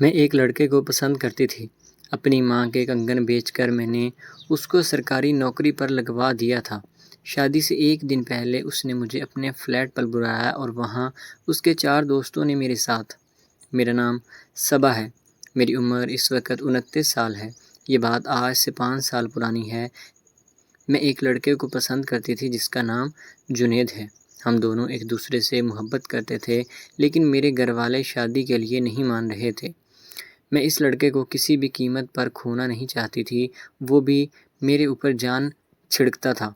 میں ایک لڑکے کو پسند کرتی تھی۔ اپنی ماں کے کنگن بیچ کر میں نے اس کو سرکاری نوکری پر لگوا دیا تھا۔ شادی سے ایک دن پہلے اس نے مجھے اپنے فلیٹ پر بلایا اور وہاں اس کے 4 دوستوں نے میرے ساتھ۔ میرا نام صبا ہے۔ میری عمر اس وقت 29 سال ہے۔ یہ بات آج سے 5 سال پرانی ہے۔ میں ایک لڑکے کو پسند کرتی تھی جس کا نام جنید ہے۔ ہم دونوں ایک دوسرے سے محبت کرتے تھے، لیکن میرے گھر والے شادی کے لیے نہیں مان رہے تھے۔ میں اس لڑکے کو کسی بھی قیمت پر کھونا نہیں چاہتی تھی، وہ بھی میرے اوپر جان چھڑکتا تھا۔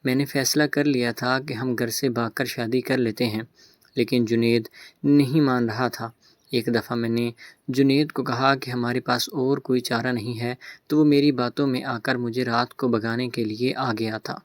میں نے فیصلہ کر لیا تھا کہ ہم گھر سے بھاگ کر شادی کر لیتے ہیں، لیکن جنید نہیں مان رہا تھا۔ ایک دفعہ میں نے جنید کو کہا کہ ہمارے پاس اور کوئی چارہ نہیں ہے، تو وہ میری باتوں میں آ کر مجھے رات کو بھگانے کے لیے آ گیا تھا۔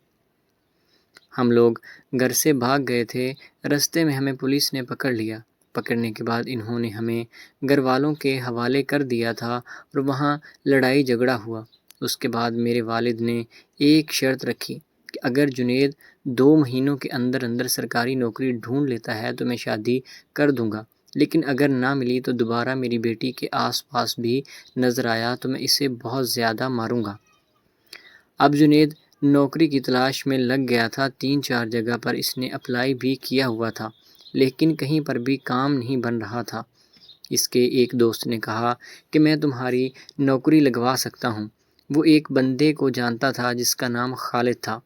ہم لوگ گھر سے بھاگ گئے تھے۔ رستے میں ہمیں پولیس نے پکڑ لیا۔ پکڑنے کے بعد انہوں نے ہمیں گھر والوں کے حوالے کر دیا تھا اور وہاں لڑائی جھگڑا ہوا۔ اس کے بعد میرے والد نے ایک شرط رکھی کہ اگر جنید 2 مہینوں کے اندر اندر سرکاری نوکری ڈھونڈ لیتا ہے تو میں شادی کر دوں گا، لیکن اگر نہ ملی تو دوبارہ میری بیٹی کے آس پاس بھی نظر آیا تو میں اسے بہت زیادہ ماروں گا۔ اب جنید نوکری کی تلاش میں لگ گیا تھا۔ 3-4 جگہ پر اس نے اپلائی بھی کیا ہوا تھا، لیکن کہیں پر بھی کام نہیں بن رہا تھا۔ اس کے ایک دوست نے کہا کہ میں تمہاری نوکری لگوا سکتا ہوں۔ وہ ایک بندے کو جانتا تھا جس کا نام خالد تھا،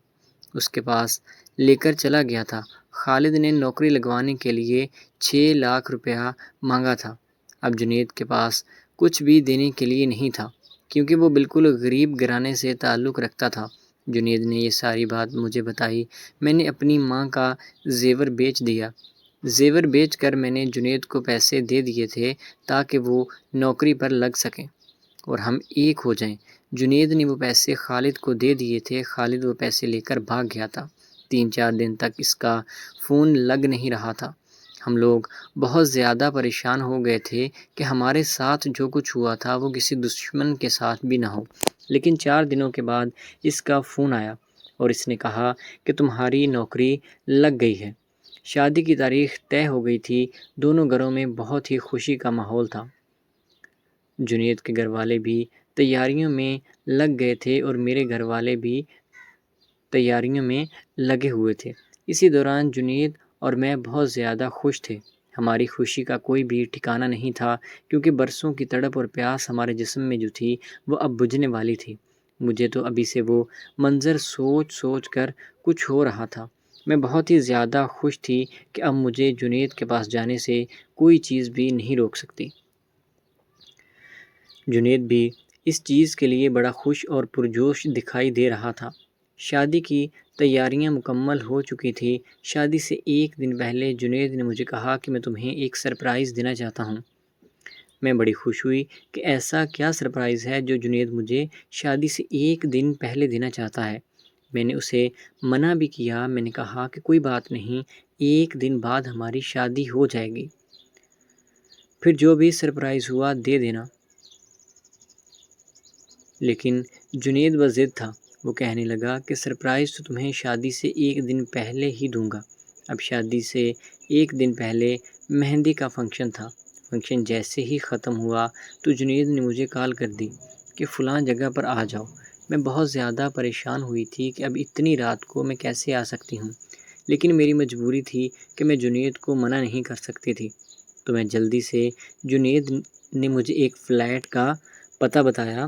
اس کے پاس لے کر چلا گیا تھا۔ خالد نے نوکری لگوانے کے لیے 6 لاکھ روپیہ مانگا تھا۔ اب جنید کے پاس کچھ بھی دینے کے لیے نہیں تھا، کیونکہ وہ بالکل غریب گھرانے سے تعلق رکھتا تھا۔ جنید نے یہ ساری بات مجھے بتائی۔ میں نے اپنی ماں کا زیور بیچ دیا۔ زیور بیچ کر میں نے جنید کو پیسے دے دیے تھے تاکہ وہ نوکری پر لگ سکیں اور ہم ایک ہو جائیں۔ جنید نے وہ پیسے خالد کو دے دیے تھے۔ خالد وہ پیسے لے کر بھاگ گیا تھا۔ 3-4 دن تک اس کا فون لگ نہیں رہا تھا۔ ہم لوگ بہت زیادہ پریشان ہو گئے تھے کہ ہمارے ساتھ جو کچھ ہوا تھا وہ کسی دشمن کے ساتھ بھی نہ ہو۔ لیکن 4 دنوں کے بعد اس کا فون آیا اور اس نے کہا کہ تمہاری نوکری لگ گئی ہے۔ شادی کی تاریخ طے ہو گئی تھی۔ دونوں گھروں میں بہت ہی خوشی کا ماحول تھا۔ جنید کے گھر والے بھی تیاریوں میں لگ گئے تھے اور میرے گھر والے بھی تیاریوں میں لگے ہوئے تھے۔ اسی دوران جنید اور میں بہت زیادہ خوش تھے۔ ہماری خوشی کا کوئی بھی ٹھکانہ نہیں تھا، کیونکہ برسوں کی تڑپ اور پیاس ہمارے جسم میں جو تھی وہ اب بجھنے والی تھی۔ مجھے تو ابھی سے وہ منظر سوچ کر کچھ ہو رہا تھا۔ میں بہت ہی زیادہ خوش تھی کہ اب مجھے جنید کے پاس جانے سے کوئی چیز بھی نہیں روک سکتی۔ جنید بھی اس چیز کے لیے بڑا خوش اور پرجوش دکھائی دے رہا تھا۔ شادی کی تیاریاں مکمل ہو چکی تھی۔ شادی سے ایک دن پہلے جنید نے مجھے کہا کہ میں تمہیں ایک سرپرائز دینا چاہتا ہوں۔ میں بڑی خوش ہوئی کہ ایسا کیا سرپرائز ہے جو جنید مجھے شادی سے ایک دن پہلے دینا چاہتا ہے۔ میں نے اسے منع بھی کیا۔ میں نے کہا کہ کوئی بات نہیں، ایک دن بعد ہماری شادی ہو جائے گی، پھر جو بھی سرپرائز ہوا دے دینا۔ لیکن جنید بضد تھا۔ وہ کہنے لگا کہ سرپرائز تو تمہیں شادی سے ایک دن پہلے ہی دوں گا۔ اب شادی سے ایک دن پہلے مہندی کا فنکشن تھا۔ فنکشن جیسے ہی ختم ہوا تو جنید نے مجھے کال کر دی کہ فلاں جگہ پر آ جاؤ۔ میں بہت زیادہ پریشان ہوئی تھی کہ اب اتنی رات کو میں کیسے آ سکتی ہوں، لیکن میری مجبوری تھی کہ میں جنید کو منع نہیں کر سکتی تھی۔ تو میں جلدی سے جنید نے مجھے ایک فلیٹ کا پتہ بتایا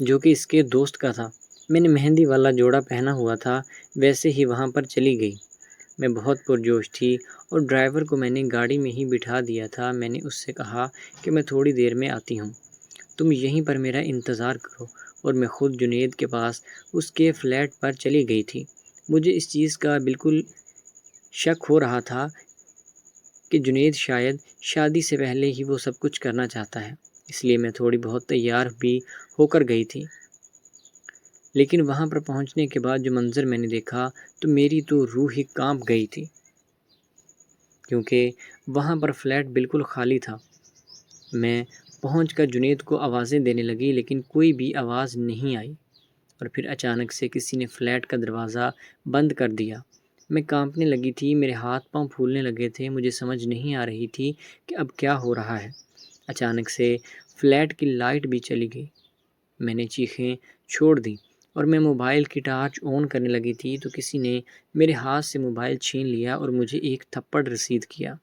جو کہ اس کے دوست کا تھا۔ میں نے مہندی والا جوڑا پہنا ہوا تھا، ویسے ہی وہاں پر چلی گئی۔ میں بہت پرجوش تھی اور ڈرائیور کو میں نے گاڑی میں ہی بٹھا دیا تھا۔ میں نے اس سے کہا کہ میں تھوڑی دیر میں آتی ہوں، تم یہیں پر میرا انتظار کرو، اور میں خود جنید کے پاس اس کے فلیٹ پر چلی گئی تھی۔ مجھے اس چیز کا بالکل شک ہو رہا تھا کہ جنید شاید شادی سے پہلے ہی وہ سب کچھ کرنا چاہتا ہے، اس لیے میں تھوڑی بہت تیار بھی ہو کر گئی تھی۔ لیکن وہاں پر پہنچنے کے بعد جو منظر میں نے دیکھا تو میری تو روح ہی کانپ گئی تھی، کیونکہ وہاں پر فلیٹ بالکل خالی تھا۔ میں پہنچ کر جنید کو آوازیں دینے لگی، لیکن کوئی بھی آواز نہیں آئی، اور پھر اچانک سے کسی نے فلیٹ کا دروازہ بند کر دیا۔ میں کانپنے لگی تھی، میرے ہاتھ پاؤں پھولنے لگے تھے۔ مجھے سمجھ نہیں آ رہی تھی کہ اب کیا ہو رہا ہے۔ اچانک سے فلیٹ کی لائٹ بھی چلی گئی۔ میں نے چیخیں چھوڑ دیں اور میں موبائل کی ٹارچ آن کرنے لگی تھی تو کسی نے میرے ہاتھ سے موبائل چھین لیا اور مجھے ایک تھپڑ رسید کیا۔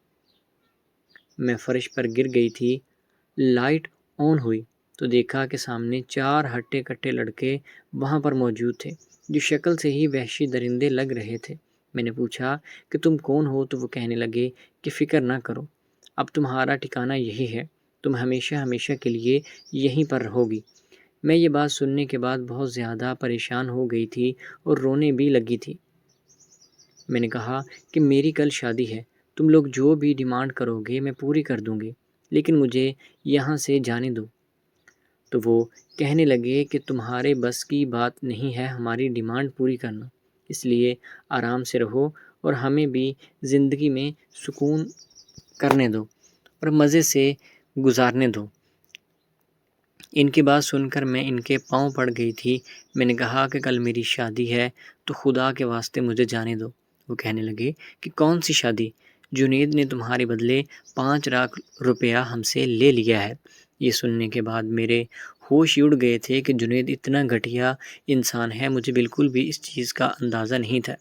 میں فرش پر گر گئی تھی۔ لائٹ آن ہوئی تو دیکھا کہ سامنے 4 ہٹے کٹے لڑکے وہاں پر موجود تھے جو شکل سے ہی وحشی درندے لگ رہے تھے۔ میں نے پوچھا کہ تم کون ہو تو وہ کہنے لگے کہ فکر نہ کرو، اب تمہارا ٹھکانہ یہی ہے، تم ہمیشہ ہمیشہ کے لیے یہیں پر رہو گی۔ میں یہ بات سننے کے بعد بہت زیادہ پریشان ہو گئی تھی اور رونے بھی لگی تھی۔ میں نے کہا کہ میری کل شادی ہے، تم لوگ جو بھی ڈیمانڈ کرو گے میں پوری کر دوں گی، لیکن مجھے یہاں سے جانے دو۔ تو وہ کہنے لگے کہ تمہارے بس کی بات نہیں ہے ہماری ڈیمانڈ پوری کرنا، اس لیے آرام سے رہو اور ہمیں بھی زندگی میں سکون کرنے دو اور مزے سے گزارنے دو۔ ان کی بات سن کر میں ان کے پاؤں پڑ گئی تھی۔ میں نے کہا کہ کل میری شادی ہے تو خدا کے واسطے مجھے جانے دو۔ وہ کہنے لگے کہ کون سی شادی؟ جنید نے تمہارے بدلے 5 لاکھ روپیہ ہم سے لے لیا ہے۔ یہ سننے کے بعد میرے ہوش اڑ گئے تھے کہ جنید اتنا گھٹیا انسان ہے، مجھے بالکل بھی اس چیز کا اندازہ نہیں تھا۔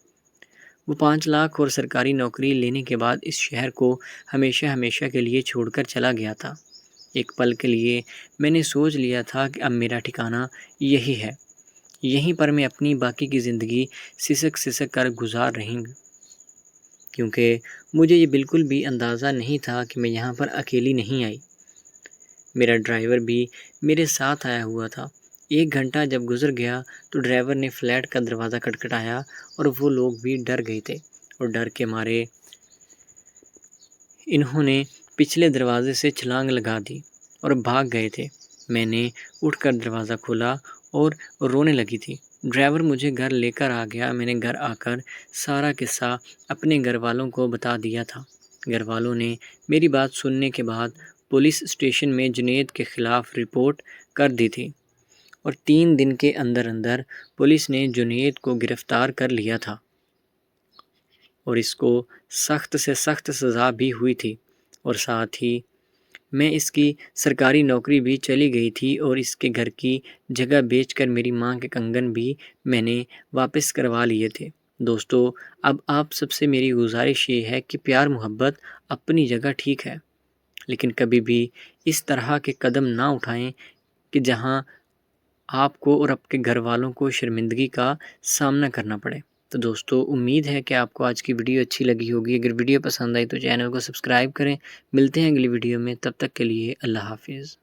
وہ 5 لاکھ اور سرکاری نوکری لینے کے بعد اس شہر کو ہمیشہ ہمیشہ کے لیے چھوڑ کر چلا گیا تھا۔ ایک پل کے لیے میں نے سوچ لیا تھا کہ اب میرا ٹھکانہ یہی ہے، یہیں پر میں اپنی باقی کی زندگی سسک سسک کر گزار رہی ہوں، کیونکہ مجھے یہ بالکل بھی اندازہ نہیں تھا کہ میں یہاں پر اکیلی نہیں آئی۔ میرا ڈرائیور بھی میرے ساتھ آیا ہوا تھا۔ 1 گھنٹہ جب گزر گیا تو ڈرائیور نے فلیٹ کا دروازہ کھٹکھٹایا اور وہ لوگ بھی ڈر گئے تھے اور ڈر کے مارے انہوں نے پچھلے دروازے سے چھلانگ لگا دی اور بھاگ گئے تھے۔ میں نے اٹھ کر دروازہ کھولا اور رونے لگی تھی۔ ڈرائیور مجھے گھر لے کر آ گیا۔ میں نے گھر آ کر سارا قصہ اپنے گھر والوں کو بتا دیا تھا۔ گھر والوں نے میری بات سننے کے بعد پولیس اسٹیشن میں جنید کے خلاف رپورٹ کر دی تھی اور 3 دن کے اندر اندر پولیس نے جنید کو گرفتار کر لیا تھا اور اس کو سخت سے سخت سزا بھی ہوئی تھی، اور ساتھ ہی میں اس کی سرکاری نوکری بھی چلی گئی تھی اور اس کے گھر کی جگہ بیچ کر میری ماں کے کنگن بھی میں نے واپس کروا لیے تھے۔ دوستو، اب آپ سب سے میری گزارش یہ ہے کہ پیار محبت اپنی جگہ ٹھیک ہے، لیکن کبھی بھی اس طرح کے قدم نہ اٹھائیں کہ جہاں آپ کو اور آپ کے گھر والوں کو شرمندگی کا سامنا کرنا پڑے۔ تو دوستو، امید ہے کہ آپ کو آج کی ویڈیو اچھی لگی ہوگی۔ اگر ویڈیو پسند آئی تو چینل کو سبسکرائب کریں۔ ملتے ہیں اگلی ویڈیو میں، تب تک کے لیے اللہ حافظ۔